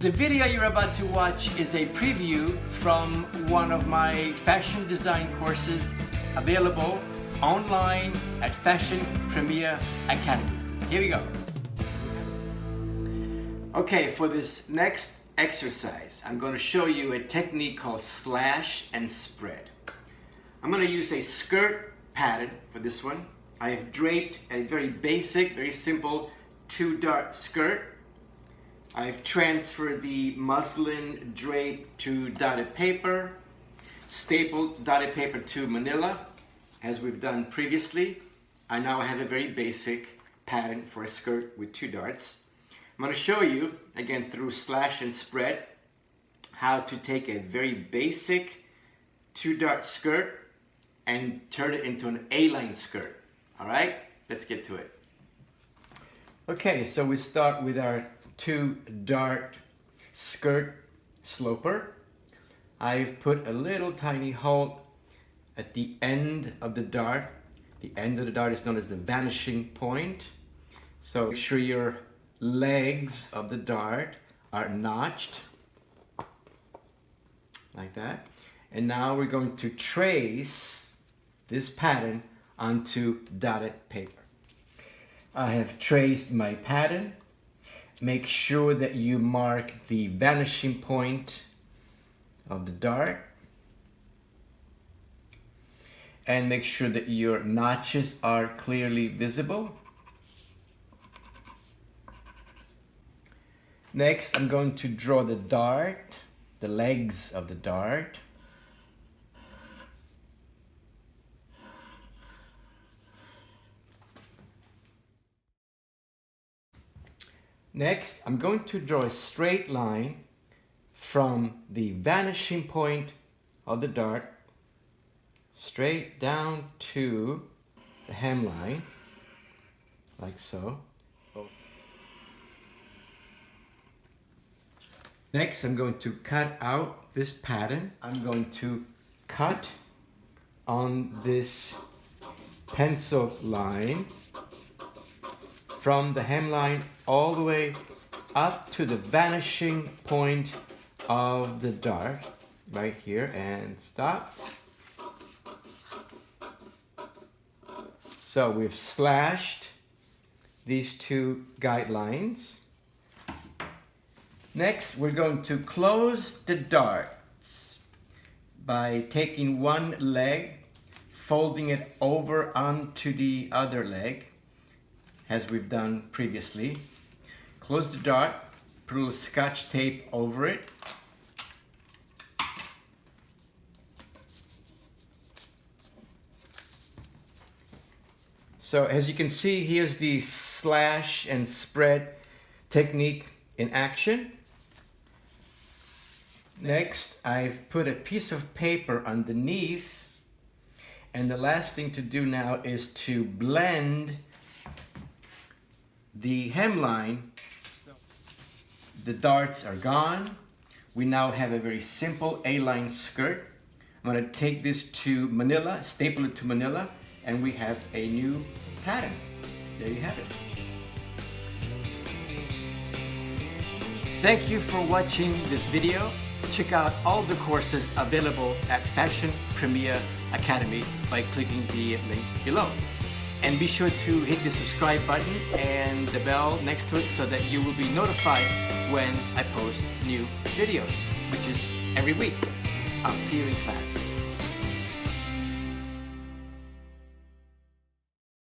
The video you're about to watch is a preview from one of my fashion design courses available online at Fashion Premier Academy. Here we go. Okay, for this next exercise, I'm going to show you a technique called slash and spread. I'm going to use a skirt pattern for this one. I have draped a very basic, very simple 2-dart skirt. I've transferred the muslin drape to dotted paper, stapled dotted paper to manila, as we've done previously. I now have a very basic pattern for a skirt with 2 darts. I'm going to show you, again through slash and spread, how to take a very basic 2-dart skirt and turn it into an A-line skirt. All right, let's get to it. Okay, so we start with our 2-dart skirt sloper. I've put a little tiny hole at the end of the dart. The end of the dart is known as the vanishing point. So make sure your legs of the dart are notched like that. And now we're going to trace this pattern onto dotted paper. I have traced my pattern. Make sure that you mark the vanishing point of the dart. And make sure that your notches are clearly visible. Next, I'm going to draw the dart, the legs of the dart. Next, I'm going to draw a straight line from the vanishing point of the dart straight down to the hemline, like so. Next, I'm going to cut out this pattern. I'm going to cut on this pencil line from the hemline all the way up to the vanishing point of the dart, right here, and stop. So we've slashed these 2 guidelines. Next, we're going to close the darts by taking one leg, folding it over onto the other leg, as we've done previously. Close the dart, put a little Scotch tape over it. So as you can see, here's the slash and spread technique in action. Next, I've put a piece of paper underneath, and the last thing to do now is to blend the hemline. The darts are gone. We now have a very simple A-line skirt. I'm going to take this to manila, staple it to manila, and we have a new pattern. There you have it. Thank you for watching this video. Check out all the courses available at Fashion Premier Academy by clicking the link below. And be sure to hit the subscribe button and the bell next to it so that you will be notified when I post new videos, which is every week. I'll see you in class.